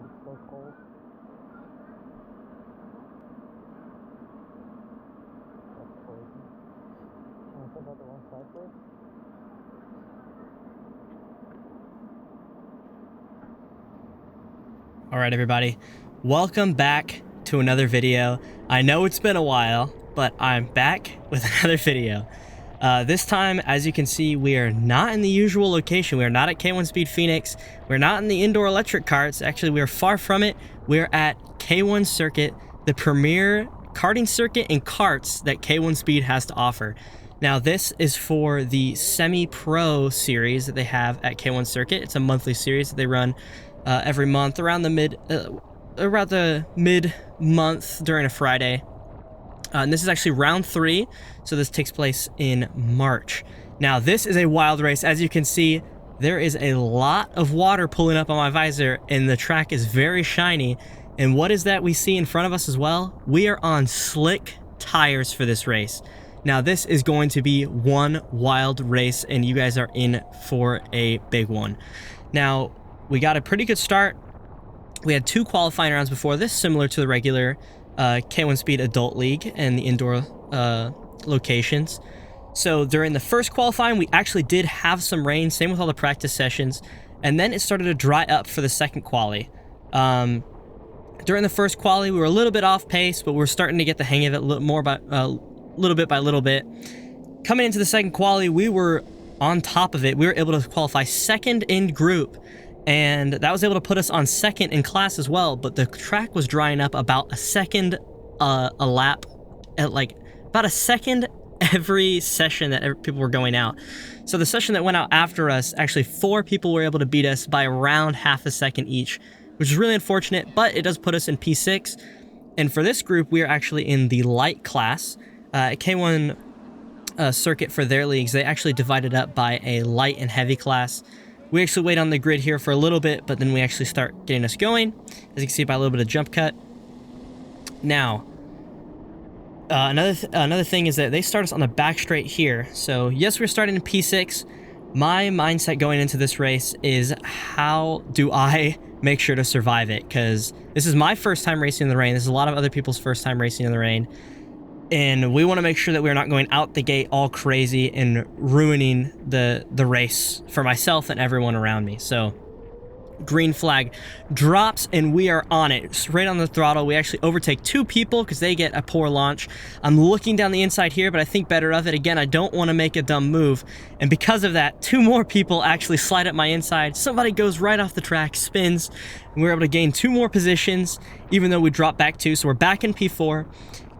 It's so cold. That's crazy. Can I step out the wrong side, please? All right, everybody, welcome back to another video. I know it's been a while, but I'm back with another video. This time, as you can see, we are not in the usual location. We are not at K1 Speed Phoenix. We're not in the indoor electric karts. Actually, we are far from it. We're at K1 Circuit, the premier karting circuit and karts that K1 Speed has to offer. Now, this is for the semi-pro series that they have at K1 Circuit. It's a monthly series that they run every month around the mid-month during a Friday. And this is actually round 3, so this takes place in March. Now, this is a wild race. As you can see, there is a lot of water pulling up on my visor, and the track is very shiny. And what is that we see in front of us as well? We are on slick tires for this race. Now, this is going to be one wild race, and you guys are in for a big one. Now, we got a pretty good start. We had 2 qualifying rounds before this, similar to the regular K1 Speed Adult League and the indoor locations. So during the first qualifying, we actually did have some rain, same with all the practice sessions, and then it started to dry up for the second quali. During the first quali, we were a little bit off pace, but we're starting to get the hang of it little bit by little bit. Coming into the second quali, we were on top of it. We were able to qualify second in group, and that was able to put us on second in class as well, but the track was drying up about a second a lap, at like about a second every session that people were going out. So the session that went out after us, actually 4 people were able to beat us by around half a second each, which is really unfortunate, but it does put us in P6. And for this group, we are actually in the light class. K1 Circuit, for their leagues, they actually divided up by a light and heavy class. We actually wait on the grid here for a little bit, but then we actually start getting us going, as you can see by a little bit of jump cut. Now, another thing is that they start us on the back straight here. So yes, we're starting in P6. My mindset going into this race is, how do I make sure to survive it? Because this is my first time racing in the rain. This is a lot of other people's first time racing in the rain. And we want to make sure that we're not going out the gate all crazy and ruining the race for myself and everyone around me. So green flag drops and we are on it. Straight on the throttle. We actually overtake 2 people because they get a poor launch. I'm looking down the inside here, but I think better of it. Again, I don't want to make a dumb move. And because of that, 2 more people actually slide up my inside. Somebody goes right off the track, spins, and we're able to gain 2 more positions, even though we dropped back 2. So we're back in P4.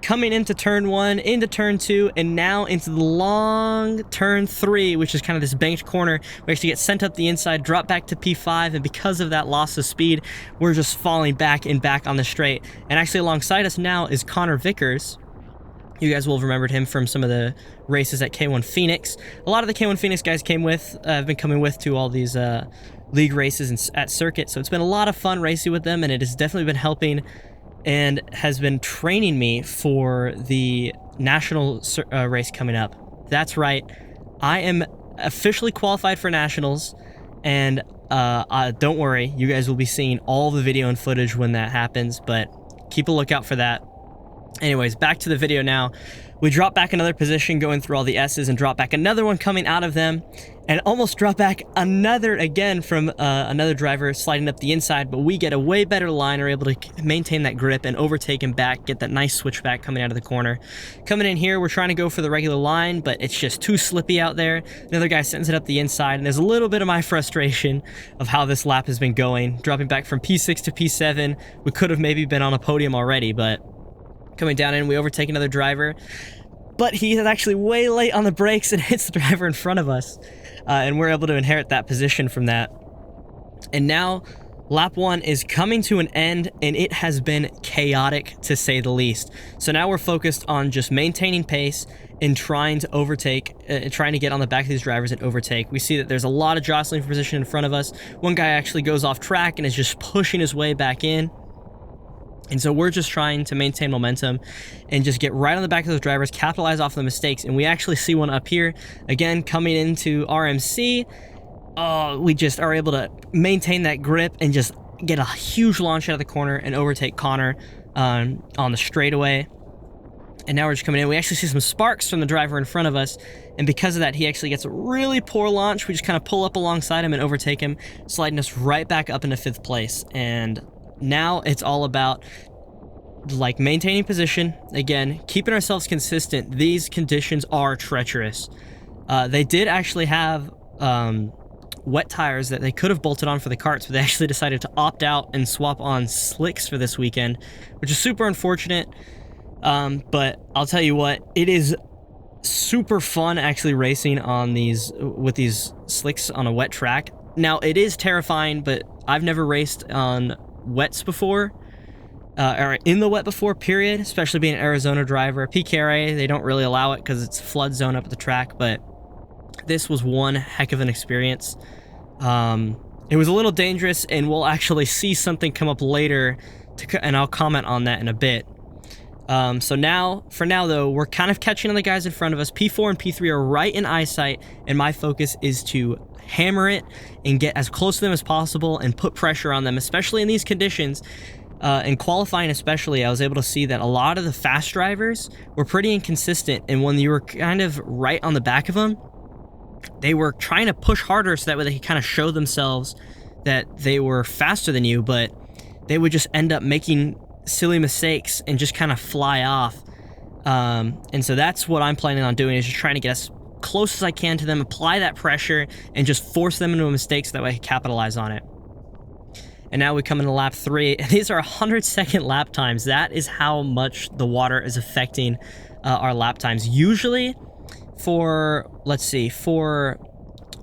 Coming into turn 1, into turn 2, and now into the long turn 3, which is kind of this banked corner. We actually get sent up the inside, drop back to P5, and because of that loss of speed, we're just falling back and back on the straight. And actually alongside us now is Connor Vickers. You guys will have remembered him from some of the races at K1 Phoenix. A lot of the K1 Phoenix guys have been coming with to all these league races at Circuit, so it's been a lot of fun racing with them, and it has definitely been helping and has been training me for the national race coming up. That's right, I am officially qualified for nationals, and don't worry, you guys will be seeing all the video and footage when that happens, but keep a lookout for that. Anyways, back to the video now. We drop back another position going through all the S's and drop back another one coming out of them, and almost drop back another again from another driver sliding up the inside, but we get a way better line, are able to maintain that grip and overtake him back, get that nice switchback coming out of the corner. Coming in here, we're trying to go for the regular line, but it's just too slippy out there. Another guy sends it up the inside, and there's a little bit of my frustration of how this lap has been going. Dropping back from P6 to P7, we could have maybe been on a podium already, but coming down in, we overtake another driver, but he is actually way late on the brakes and hits the driver in front of us, and we're able to inherit that position from that. And now lap 1 is coming to an end, and it has been chaotic to say the least. So now we're focused on just maintaining pace and trying to overtake, trying to get on the back of these drivers and overtake. We see that there's a lot of jostling for position in front of us. One guy actually goes off track and is just pushing his way back in. And so we're just trying to maintain momentum and just get right on the back of those drivers, capitalize off the mistakes. And we actually see one up here, again, coming into RMC. We just are able to maintain that grip and just get a huge launch out of the corner and overtake Connor on the straightaway. And now we're just coming in. We actually see some sparks from the driver in front of us, and because of that, he actually gets a really poor launch. We just kind of pull up alongside him and overtake him, sliding us right back up into 5th place. And now it's all about like maintaining position, again, keeping ourselves consistent. These conditions are treacherous. They did actually have wet tires that they could have bolted on for the karts, but they actually decided to opt out and swap on slicks for this weekend, which is super unfortunate. But I'll tell you what, it is super fun actually racing on these with these slicks on a wet track. Now it is terrifying, but I've never raced on wets before, or in the wet before, period, especially being an Arizona driver. PKRA, they don't really allow it because it's flood zone up at the track, but this was one heck of an experience. It was a little dangerous, and we'll actually see something come up later, and I'll comment on that in a bit. So now, for now though, we're kind of catching on the guys in front of us. P4 and P3 are right in eyesight, and my focus is to hammer it and get as close to them as possible and put pressure on them, especially in these conditions. In qualifying especially, I was able to see that a lot of the fast drivers were pretty inconsistent, and when you were kind of right on the back of them, they were trying to push harder so that way they could kind of show themselves that they were faster than you, but they would just end up making silly mistakes and just kind of fly off. And so that's what I'm planning on doing, is just trying to get as close as I can to them, apply that pressure, and just force them into a mistake so that way I can capitalize on it. And now we come into lap 3, and these are 100-second lap times. That is how much the water is affecting our lap times. Usually for, let's see, for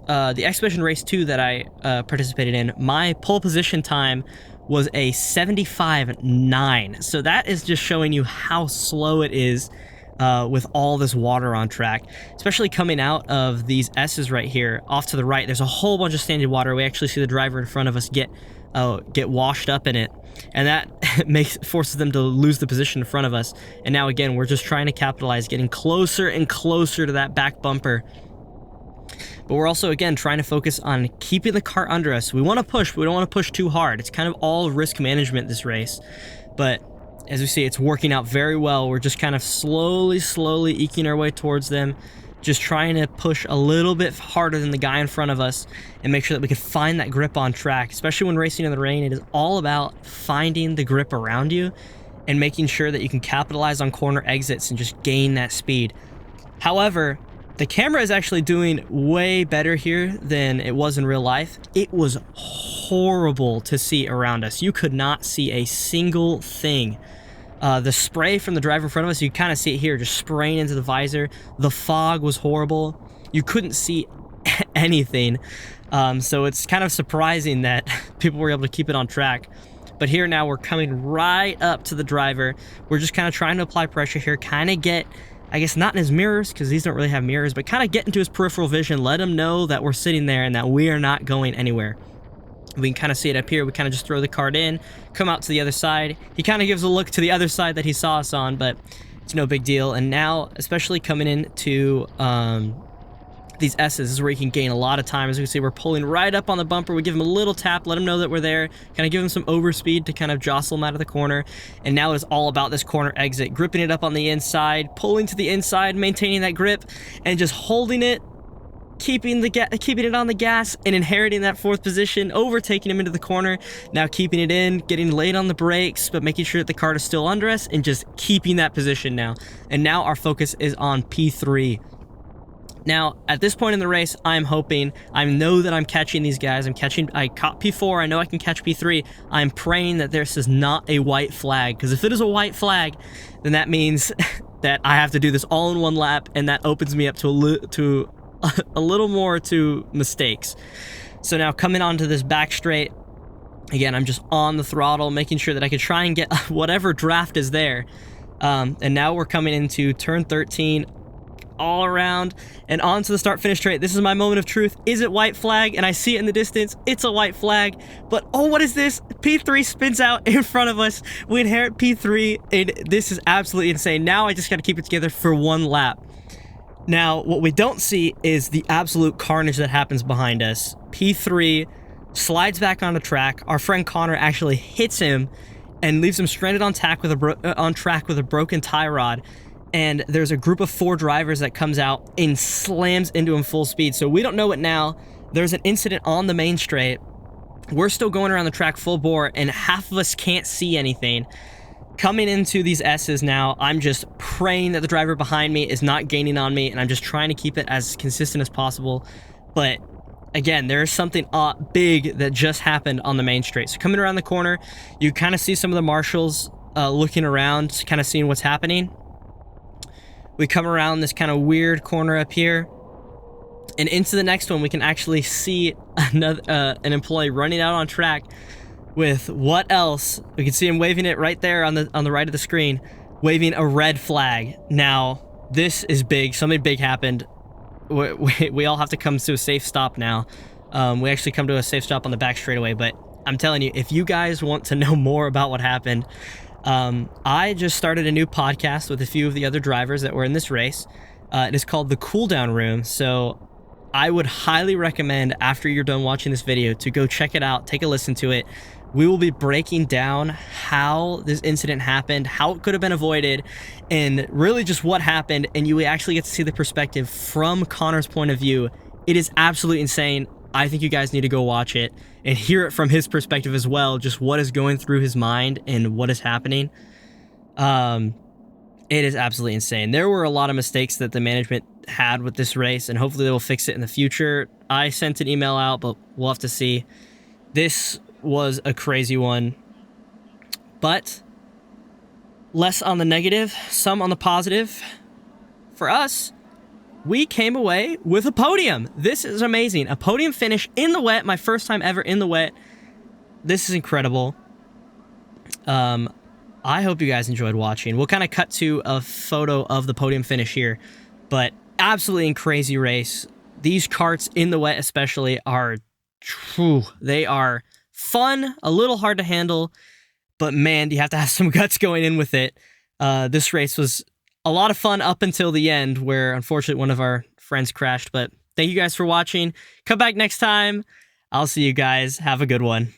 the Expedition Race 2 that I participated in, my pole position time was a 75.9. So that is just showing you how slow it is with all this water on track, especially coming out of these S's right here. Off to the right, there's a whole bunch of standing water. We actually see the driver in front of us get washed up in it, and that forces them to lose the position in front of us. And now again, we're just trying to capitalize, getting closer and closer to that back bumper. But we're also, again, trying to focus on keeping the kart under us. We want to push, but we don't want to push too hard. It's kind of all risk management this race. But as we see, it's working out very well. We're just kind of slowly eking our way towards them, just trying to push a little bit harder than the guy in front of us and make sure that we can find that grip on track. Especially when racing in the rain, it is all about finding the grip around you and making sure that you can capitalize on corner exits and just gain that speed. However, the camera is actually doing way better here than it was in real life. It was horrible to see around us. You could not see a single thing. The spray from the driver in front of us, you kind of see it here, just spraying into the visor. The fog was horrible. You couldn't see anything. So it's kind of surprising that people were able to keep it on track. But here now we're coming right up to the driver. We're just kind of trying to apply pressure here, kind of get, I guess not in his mirrors, because these don't really have mirrors, but kind of get into his peripheral vision, let him know that we're sitting there and that we are not going anywhere. We can kind of see it up here. We kind of just throw the cart in, come out to the other side. He kind of gives a look to the other side that he saw us on, but it's no big deal. And now, especially coming into these S's, is where you can gain a lot of time. As you can see, we're pulling right up on the bumper. We give him a little tap, let him know that we're there, kind of give him some overspeed to kind of jostle him out of the corner. And now it's all about this corner exit, gripping it up on the inside, pulling to the inside, maintaining that grip, and just holding it, keeping it on the gas, and inheriting that 4th position, overtaking him into the corner. Now keeping it in, getting late on the brakes, but making sure that the kart is still under us, and just keeping that position now. And now our focus is on P3. Now, at this point in the race, I'm hoping, I know that I'm catching these guys. I caught P4, I know I can catch P3. I'm praying that this is not a white flag, because if it is a white flag, then that means that I have to do this all in one lap, and that opens me up to a little more to mistakes. So now coming onto this back straight, again, I'm just on the throttle, making sure that I can try and get whatever draft is there. And now we're coming into turn 13, all around and onto the start-finish straight. This is my moment of truth. Is it white flag? And I see it in the distance. It's a white flag. But oh, what is this? P3 spins out in front of us. We inherit P3, and this is absolutely insane. Now I just got to keep it together for one lap. Now, what we don't see is the absolute carnage that happens behind us. P3 slides back on the track. Our friend Connor actually hits him and leaves him stranded on track with a broken tie rod. And there's a group of 4 drivers that comes out and slams into him full speed. So we don't know it now. There's an incident on the main straight. We're still going around the track full bore, and half of us can't see anything. Coming into these S's now, I'm just praying that the driver behind me is not gaining on me, and I'm just trying to keep it as consistent as possible. But again, there is something big that just happened on the main straight. So coming around the corner, you kind of see some of the marshals looking around, kind of seeing what's happening. We come around this kind of weird corner up here, and into the next one, we can actually see an employee running out on track with what else? We can see him waving it right there on the right of the screen, waving a red flag. Now, this is big. Something big happened. We all have to come to a safe stop now. We actually come to a safe stop on the back straightaway, but I'm telling you, if you guys want to know more about what happened, I just started a new podcast with a few of the other drivers that were in this race. It is called The Cool Down Room, so I would highly recommend, after you're done watching this video, to go check it out, take a listen to it. We will be breaking down how this incident happened, how it could have been avoided, and really just what happened, and you actually get to see the perspective from Connor's point of view. It is absolutely insane. I think you guys need to go watch it and hear it from his perspective as well, just what is going through his mind and what is happening. It is absolutely insane. There were a lot of mistakes that the management had with this race, and hopefully they will fix it in the future. I sent an email out, but we'll have to see. This was a crazy one, but less on the negative, some on the positive. For us, we came away with a podium. This is amazing. A podium finish in the wet. My first time ever in the wet. This is incredible. I hope you guys enjoyed watching. We'll kind of cut to a photo of the podium finish here, but absolutely crazy race. These karts in the wet especially are, they are fun, a little hard to handle, but man, you have to have some guts going in with it. This race was a lot of fun up until the end, where unfortunately one of our friends crashed, but thank you guys for watching. Come back next time. I'll see you guys. Have a good one.